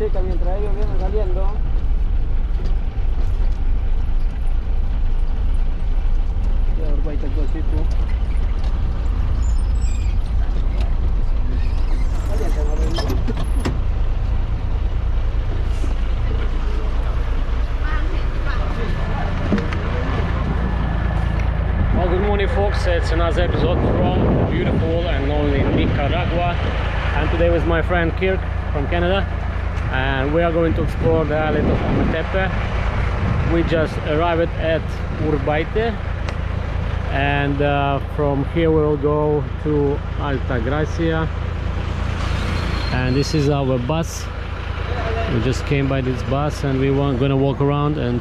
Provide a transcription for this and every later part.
chica mientras ellos vienen saliendo. Ya, Urbaitek cosito. Well, good morning folks, it's another episode from beautiful and lonely Nicaragua, and today with my friend Kirk from Canada, and we are going to explore the island of Ometepe. We just arrived at Urbaitek, and from here we will go to Alta Gracia, and this is our bus. We just came by this bus and we were gonna walk around and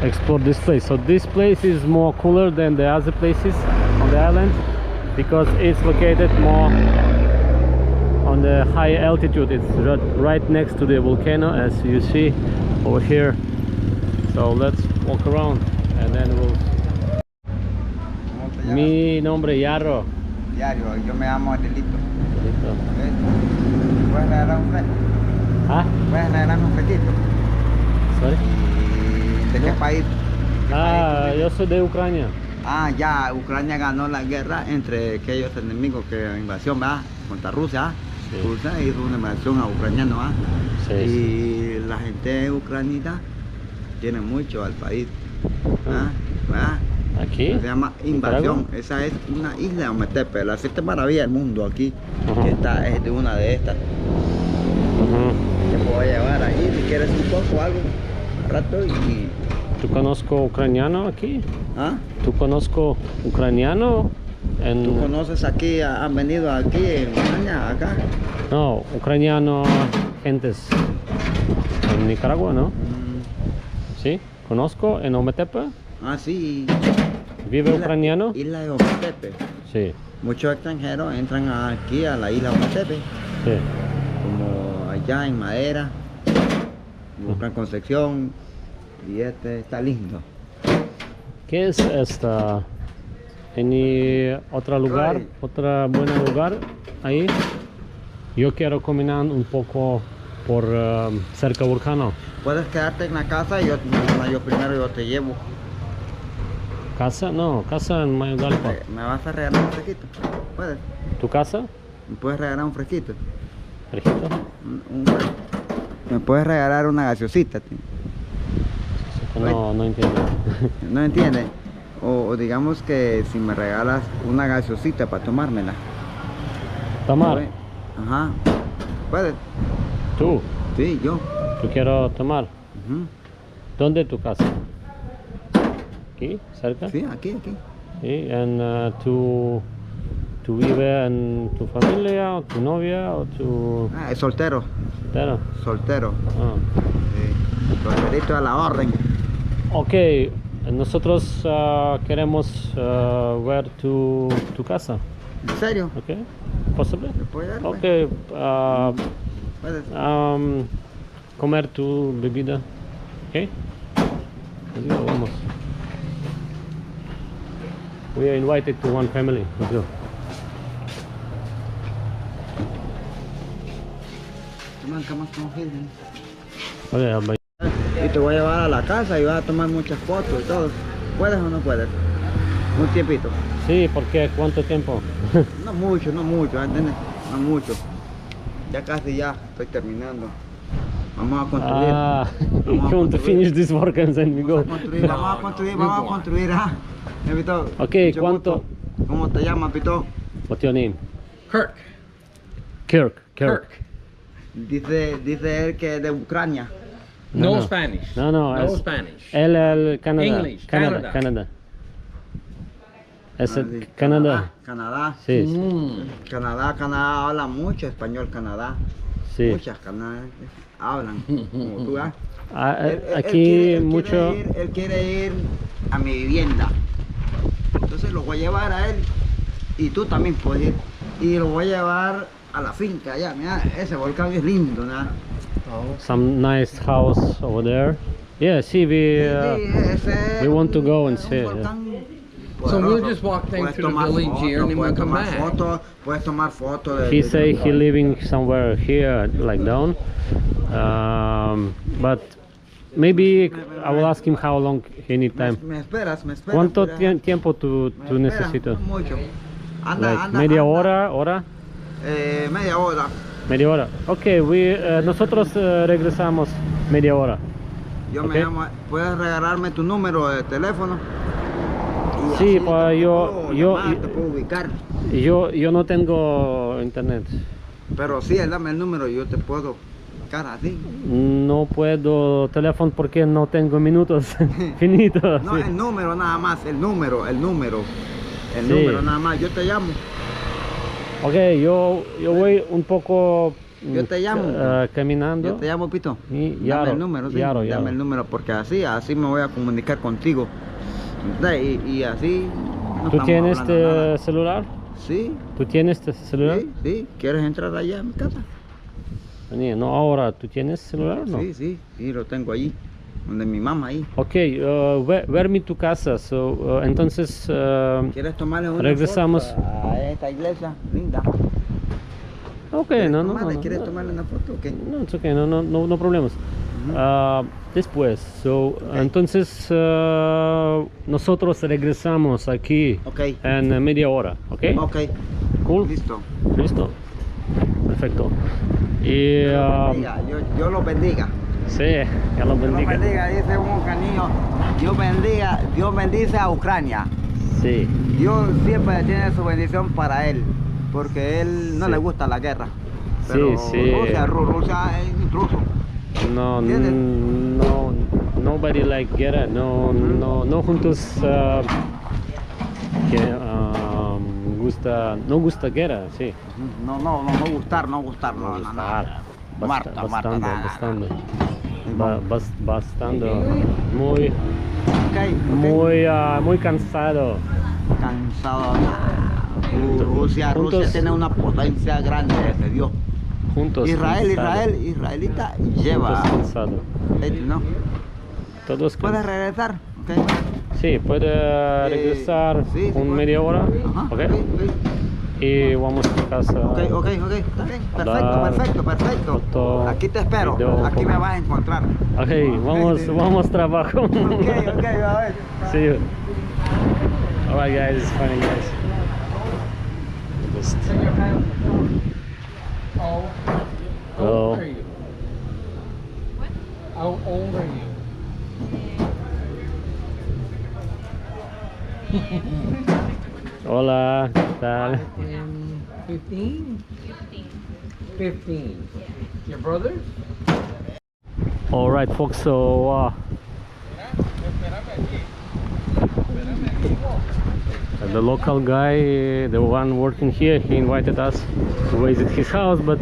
explore this place. So this place is more cooler than the other places on the island because it's located more on the high altitude. It's right next to the volcano, as you see over here. So let's walk around and then we'll... Mi nombre Yarro. Diario, yo me llamo Adelito. Listo. ¿Puedes regalar un fresco? ¿Ah? ¿Puedes regalarme un fresquito? Sorry. ¿De qué país? Yo soy de Ucrania. Ah, ya, Ucrania ganó la guerra entre aquellos enemigos que invasión, ¿verdad? Contra Rusia. Sí. Rusia hizo una invasión a ucranianos, ¿verdad? Sí, Y sí. la gente ucraniana tiene mucho al país, ¿verdad? Aquí. Se llama invasión. Nicaragua. Esa es una isla de Ometepe, la 7 maravilla del mundo aquí. Ajá. Esta es de una de estas. Te puedo llevar ahí si quieres un poco algo, un rato y... ¿Tú conozco ucraniano aquí? ¿Ah? ¿Tú conozco ucraniano? ¿Tú conoces aquí, han venido aquí en Ucrania, acá? No, ucraniano, gentes en Nicaragua, ¿no? Sí, conozco en Ometepe. Ah, sí. ¿Vive ucraniano? Isla de Ometepe. Sí, Muchos extranjeros entran aquí a la isla de Ometepe, sí. como allá en Madera, buscan Concepción, y este está lindo. ¿Qué es esta? ¿Any otro lugar? Ay. ¿Otro buen lugar ahí? Yo quiero caminar un poco por cerca del volcano. Puedes quedarte en la casa y yo primero yo te llevo. ¿Casa? No, casa en Mayugalpa. ¿Me vas a regalar un fresquito? ¿Puedes? ¿Tu casa? ¿Me puedes regalar un fresquito? Fresquito. ¿Me puedes regalar una gaseosita, tío? No entiendo. ¿No entiendes? O digamos que si me regalas una gaseosita para tomármela. Tomar. Ajá. ¿Puedes? ¿Tú? Sí, yo. ¿Tú quiero tomar? Ujú. ¿Dónde es tu casa? ¿Aquí? ¿Cerca? Sí, aquí. Sí. ¿Y tú vives en tu familia o tu novia o tu... Ah, es soltero. ¿Soltero? Soltero. Ah. Sí. Solterito a la orden. Ok, nosotros queremos ver tu casa. ¿En serio? Ok, ¿posible? ¿Me puedes dar? Ok, ¿Puedes? comer tu bebida. Ok, let's go, vamos. We are invited to one family. Let's go. Okay, Y te voy a llevar a la casa y vas a tomar muchas fotos y todo. ¿Puedes o no puedes? Un tiempito. sí, porque ¿cuánto tiempo? No mucho, ¿entiendes? No mucho. Ya casi ya estoy terminando. Vamos a construir. You want to finish this work and then we go. Vamos a construir, ¿ah? Pito, Ok, mucho ¿cuánto? gusto. ¿Cómo te llamas, Pito? What's your name? Kirk. Kirk. Dice él que es de Ucrania. No, No. Spanish. No, No es- Spanish. El Canadá. English, Canadá. Canada. Es Ah, el sí. Canadá. Canadá. Sí, sí. Canadá habla mucho español, Canadá. Sí. Muchas canadienses hablan, como tú, ¿ah? Aquí mucho. Él quiere ir a mi vivienda. Entonces lo voy a llevar a él y tú también puedes ir. Y lo voy a llevar a la finca allá. Mira, ese volcán es lindo, ¿no? Some nice house over there. Yeah, see, we want to go and see. Un volcán So we'll poderoso. just walk down Puedes to the tomar village here and then we'll puedes come tomar back. fotos, puedes tomar fotos de... He de- say de- he living somewhere here, like down. But maybe I will ask him how long he need time. Me esperas, me esperas. ¿Cuánto mira. tiempo tú Me esperas, necesitas? no mucho. Anda, Like anda, media anda. hora? Media hora. Media hora. Ok, nosotros regresamos media hora. Yo Ok. me llamo, ¿puedes regalarme tu número de teléfono? Y Sí, así pues te yo- puedo yo- llamar, te puedo ubicar. Yo no tengo internet. Pero sí, él dame el número y yo te puedo ubicar así. No puedo teléfono porque no tengo minutos finitos. No, sí. el número nada más, el número. El Sí. número nada más, yo te llamo. Ok, yo voy un poco Yo te llamo. caminando. Yo te llamo, Pito. Y Dame Yaro, el número, sí. Yaro. Dame el número porque así me voy a comunicar contigo. Y así no ¿Tú estamos tienes hablando nada. celular? Sí, ¿Tú tienes celular? sí, sí. ¿Quieres entrar allá a mi casa? No, ahora, ¿tú tienes celular o no? Sí, lo tengo allí. Donde mi mamá ahí. Ok, verme tu casa, entonces ¿Quieres tomarle una regresamos. foto a esta iglesia linda? Ok, ¿Quieres no, ¿Quieres tomarle una foto o qué? no, it's okay, no problemas. Después, entonces nosotros regresamos aquí Ok. en media hora, ¿ok? Ok, Cool. listo. Listo. Perfecto. Y Bendiga, Dios los bendiga. sí, ya lo Dios los bendiga. bendiga, dice un canillo. Dios bendice a Ucrania. Sí. Dios siempre tiene su bendición para él, porque él no Sí. le gusta la guerra. Sí, Pero sí. Rusia es intruso. No, ¿Entiendes? no, nobody like guerra, no juntos que no gusta guerra, sí. No gustar, no. Marta, Bastante. nada. Bastante. Muy, Ok. muy cansado. Cansado. Rusia Juntos- tiene una potencia grande, se dio. Juntos. cansado. Israelita lleva. Juntos cansado. ¿No? Todos ¿Puedes cansados. regresar? Ok. Sí, puede regresar sí, con puedo. media hora, Ajá, ¿ok? ok. Y vamos a casa. Ok, está bien, Dar perfecto. foto, Aquí te espero, video, aquí me vas a encontrar. Ok, vamos trabajo. Ok, a ver. See you. Alright guys, it's funny guys. Just How Oh. old are you? How old are you? hola, ¿qué tal? 15? 15. Your brothers? Alright folks, so the local guy, the one working here, he invited us to visit his house, but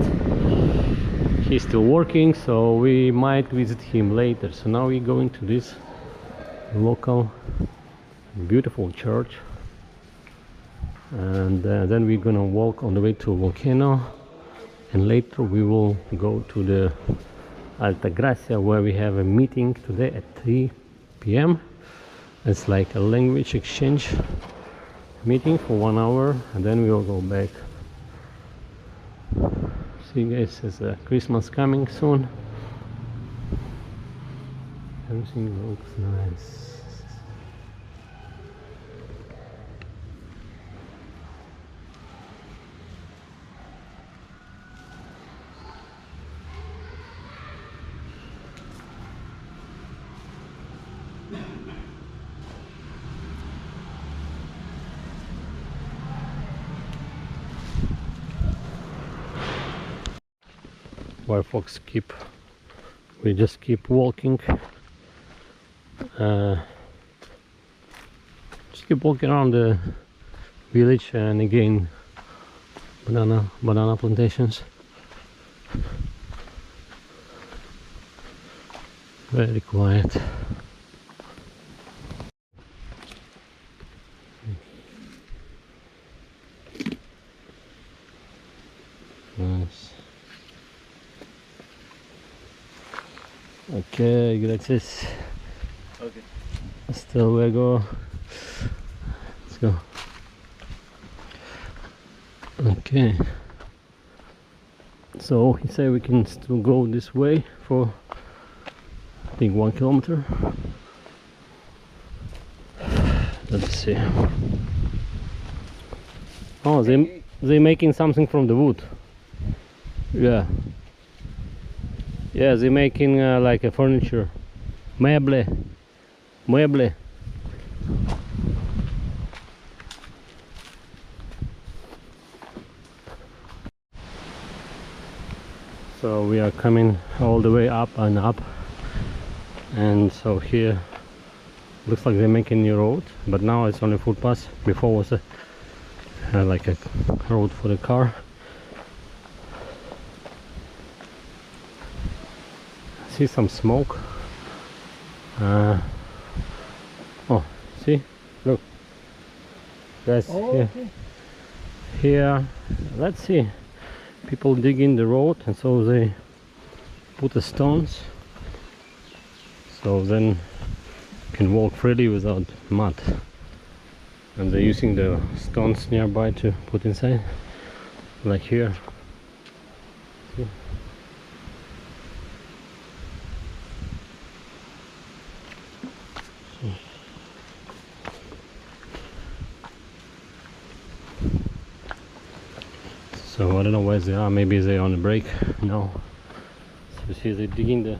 he's still working, so we might visit him later. So now we're going to this local beautiful church, and then we're gonna walk on the way to a volcano, and later we will go to the Alta Gracia, where we have a meeting today at 3 p.m. It's like a language exchange meeting for 1 hour, and then we will go back. See guys, there's Christmas coming soon. Everything looks nice. Where folks we just keep walking, just keep walking around the village, and again banana plantations, very quiet. Nice. Ok, gracias. Okay. Hasta luego. Let's go. Okay. So he said we can still go this way for I think 1 kilometer. Let's see. Oh, they making something from the wood. Yeah. Yeah, they're making like a furniture. Meble. So we are coming all the way up and up, and so here looks like they're making new road, but now it's only footpath. Before was like a road for the car. I see some smoke. Oh, see, look guys. Oh, Here, let's see, people digging the road, and so they put the stones so then you can walk freely without mud, and they're using the stones nearby to put inside, like here. See? So I don't know where they are, maybe they're on a break now. So you see they're digging the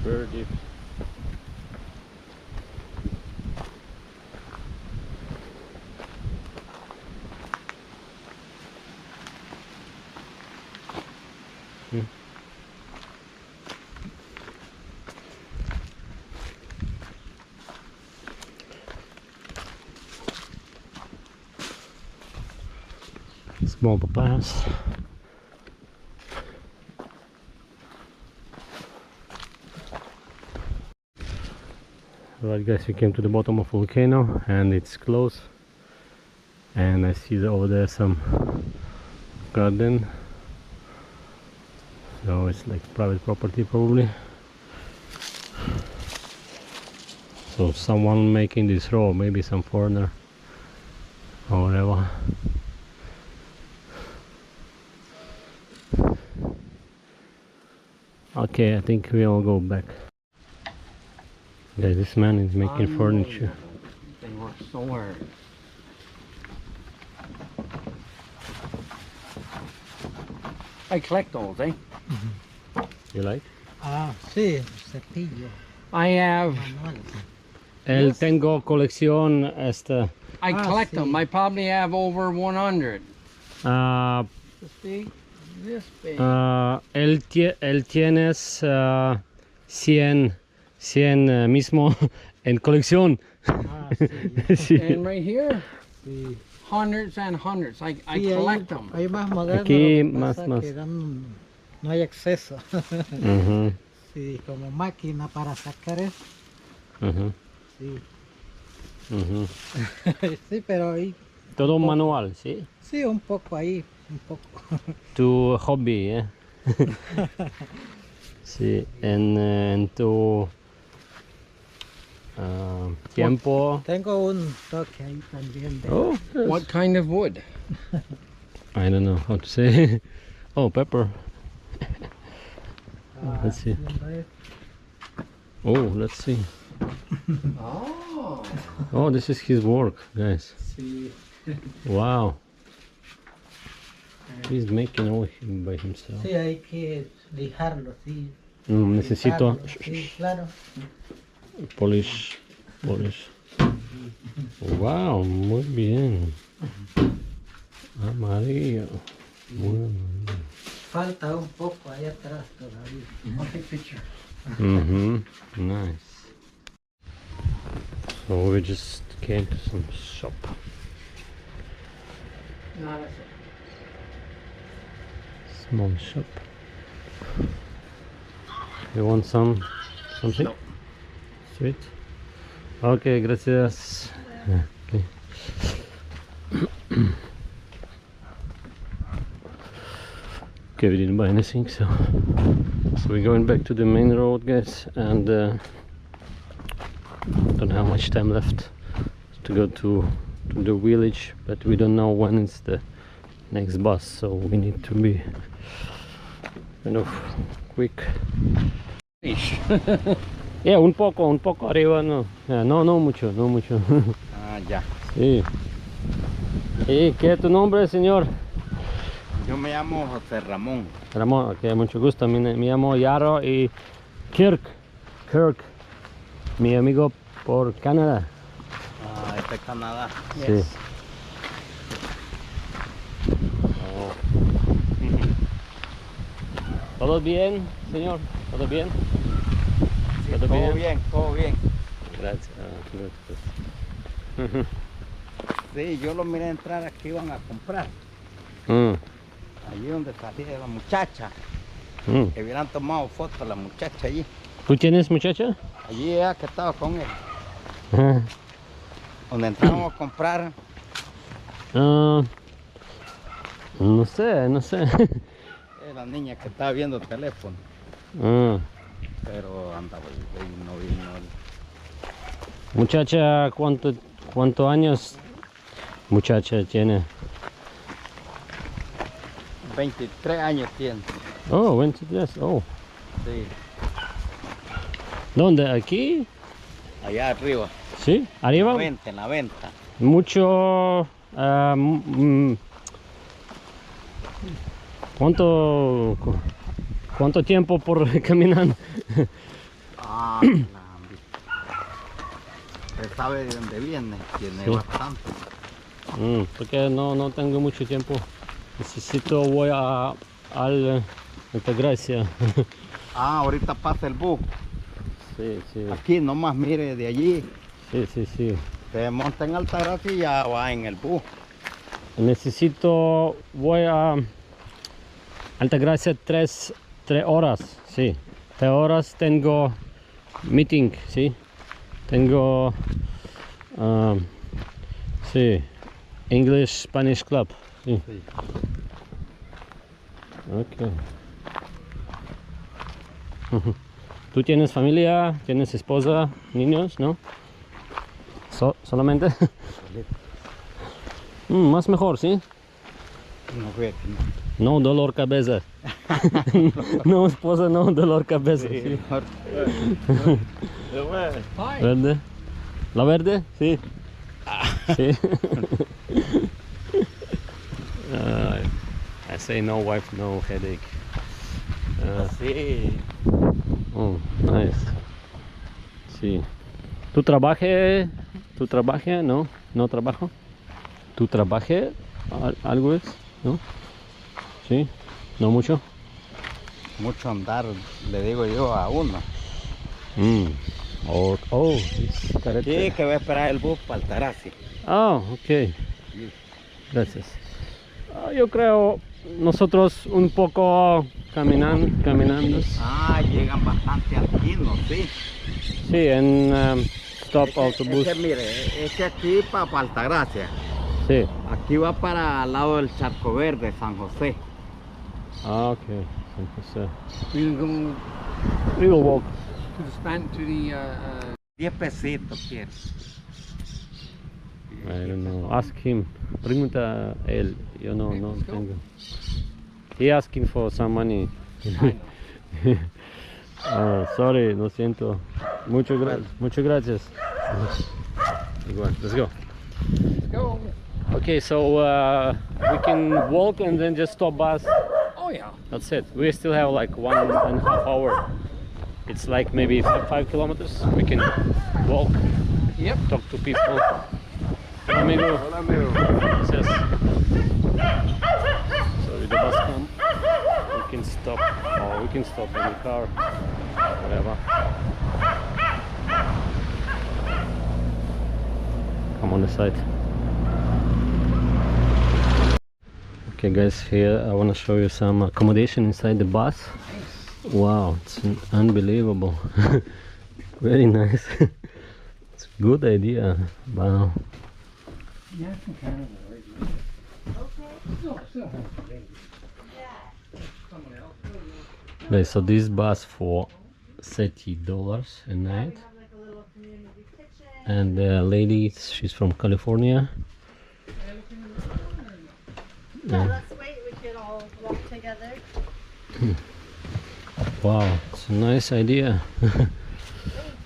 very deep. Small papayas. Alright guys, we came to the bottom of volcano and it's close, and I see over there some garden, so it's like private property probably. So someone making this road, maybe some foreigner or whatever. Okay, I think we'll go back. Guys, this man is making furniture. They work so hard. I collect those, eh? You like? Ah, sí, cepillo. I have. El tengo colección esta. I collect sí. them. I probably have over 100. This big, this big. Él tienes 100 mismo en colección. Ah, sí. Sí. And right here, Sí. hundreds and hundreds. I Sí, collect them. Hay más modernos, Aquí lo que más, pasa más. que no hay acceso. Ujú, Sí, como máquina para sacar eso. ujú, Sí. ujú. Sí, pero ahí, Todo manual, ¿sí? sí, un poco ahí, un poco. Tu hobby, ¿eh? Sí, en tu tiempo. Tengo un toque ahí también. De, Oh, yes. What kind of wood? I don't know how to say. Oh, pepper. Let's see. haciendo eso. Oh, let's see. Oh. Oh, this is his work, guys. Sí. Wow. He's making all by himself. Sí, hay que lijarlo, sí. Necesito Lijarlo, sí, claro. polish. Wow, muy bien. Amarillo. Muy amarillo. Falta un poco ahí atrás todavía. I'll take a picture. Nice. So we just came to some shop. No, that's it. Small shop. You want something? No. Sweet? Okay, gracias. Okay. Okay, we didn't buy anything, so we're going back to the main road, guys, and don't have much time left, to go to the village, but we don't know when it's the next bus, so we need to be kind of quick. Fish. Yeah, un poco arriba, no. Yeah, no mucho, no mucho. Ah, ya. Sí. ¿Y qué es tu nombre, señor? Yo me llamo José Ramón. Ramón, que mucho gusto. Me llamo Yaro y Kirk, mi amigo por Canadá. Ah, este es Canadá. Sí. ¿Todo bien, señor? ¿Todo bien? Sí, todo bien, todo bien. Gracias. Gracias. Sí, yo lo miré entrar aquí, iban a comprar. Allí donde salía la muchacha. Que hubieran tomado fotos la muchacha allí. ¿Tú tienes muchacha? Allí ella que estaba con él. Donde entramos a comprar. No sé. La niña que estaba viendo el teléfono. Pero andaba y no vino. Muchacha, ¿cuántos años muchacha tiene? 23 años tiene. Oh, 23. Oh. Sí. ¿Dónde? ¿Aquí? Allá arriba. ¿Sí? ¿Arriba? En la venta. Mucho... ¿Cuánto tiempo por caminando? Usted sabe de dónde viene, tiene Sí. bastante. Porque no tengo mucho tiempo. Voy a Altagracia. Ahorita pasa el bus. Sí. Aquí nomás mire de allí. Sí. Se monta en Altagracia y ya va en el bus. Voy a Altagracia 3 horas, sí. 3 horas tengo meeting, sí. Tengo, sí, English Spanish Club, sí. Ok. ¿Tú tienes familia? ¿Tienes esposa? ¿Niños? ¿No? ¿Solamente? Más mejor, ¿sí? No ve, No dolor cabeza. No esposa, no dolor cabeza. Sí. ¿Verde? ¿La verde? Sí. Sí. I say no wife, no headache. Sí. Oh, nice. Sí. ¿Tú trabajas? No, no trabajo. ¿Tú trabajas? ¿Algo es? ¿No? Sí. ¿No mucho? Mucho andar, le digo yo a uno. Sí, Sí, que va a esperar el bus para Altagracia. Ok. Gracias. Yo creo nosotros un poco caminando. Llegan bastante alquinos, sí. Sí, en stop autobús. Es que mire, es que aquí para Altagracia. Sí. Aquí va para al lado del Charco Verde, San José. Ok. San José. We will go We will walk. to the span to the 10 pesitos quiere. I don't know. Ask him. Pregunta a él. Yo no let's go. tengo. He asking for some money. Sorry, lo siento. Muchas gracias. Igual, let's go. Let's go. Okay, so we can walk and then just stop bus. Oh yeah. That's it. We still have like 1.5 hours. It's like maybe 5 kilometers. We can walk, Yep. talk to people. Hola, amigo. Hola, amigo. Gracias. So if the bus come, we can stop, or we can stop in the car, whatever. Come on the side. Okay guys, here I want to show you some accommodation inside the bus. Wow, it's unbelievable. Very nice. It's a good idea. Wow. Yeah, from Canada. No, still have someone else. Okay, so this bus for $30 a night. Have like a little community kitchen And the lady, she's from California. Yeah, let's wait. We can all walk together. Wow, it's a nice idea.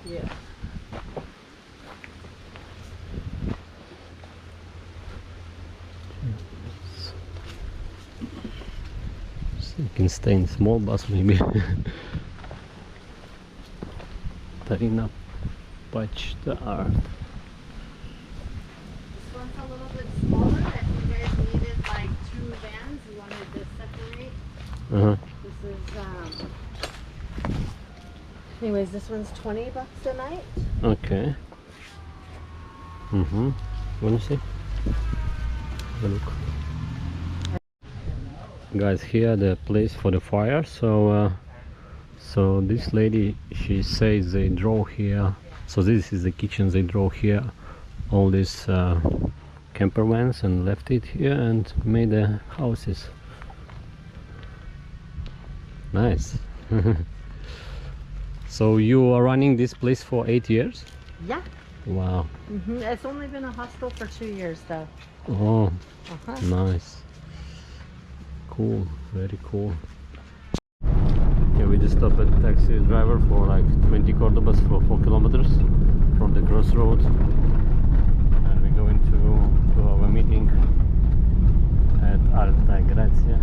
Yeah. So you can stay in small bus maybe. Tarina Почта. This one's a little bit smaller. If you guys needed like 2 vans, you wanted to separate. This is anyways, this one's $20 a night. Okay. Let me see. Have a look. Guys, here the place for the fire. So so this lady, she says they draw here. So this is the kitchen. They draw here all these camper vans and left it here and made the houses. Nice. So you are running this place for 8 years? Yeah. Wow. It's only been a hostel for 2 years though. Oh, nice. Cool, very cool. Yeah, we just stopped at the taxi driver for like 20 Cordobas for 4 kilometers from the crossroad, and we're going to our meeting at Alta Gracia.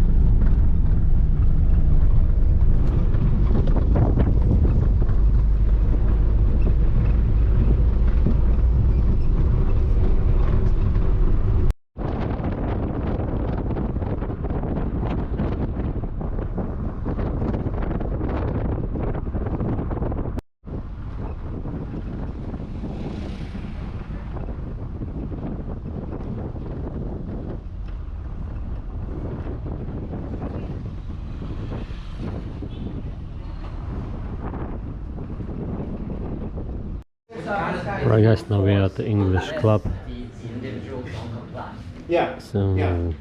Right guys, now we are at the English club. Yeah. So Yeah.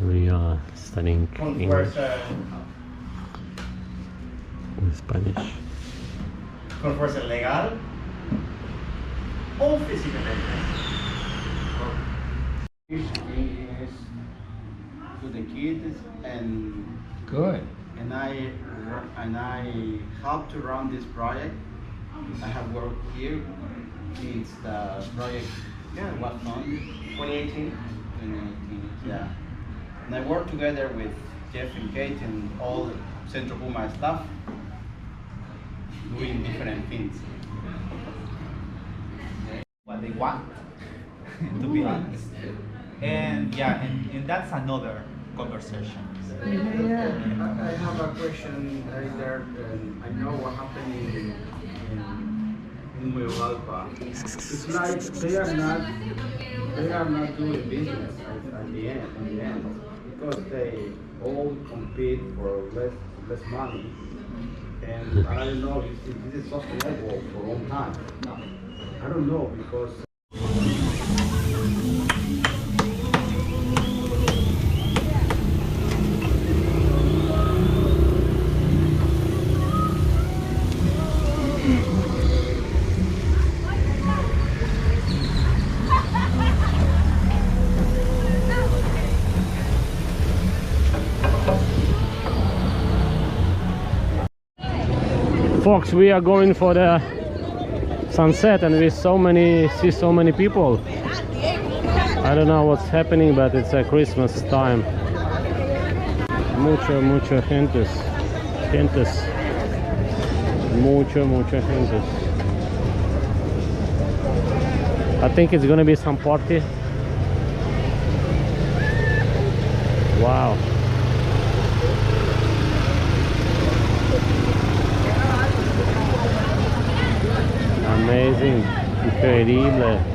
we are studying English and Spanish. Con fuerza legal o físicamente. To the kids and Good. I helped to run this project. I have worked here. It's the project. Yeah, what funded? 2018. 2018. Yeah. And I work together with Jeff and Kate and all Centro Puma staff, doing different things. What they want, to be honest. And yeah, and that's another conversation. I have a question right there. I know what happened in Umealpa. It's like they are not doing business at the end because they all compete for less money. And I don't know if this is sustainable for a long time. I don't know because. Folks, we are going for the sunset and we see so many people. I don't know what's happening, but it's a Christmas time. Mucha gentes. Mucha gentes. I think it's gonna be some party. Wow. Amazing, increíble.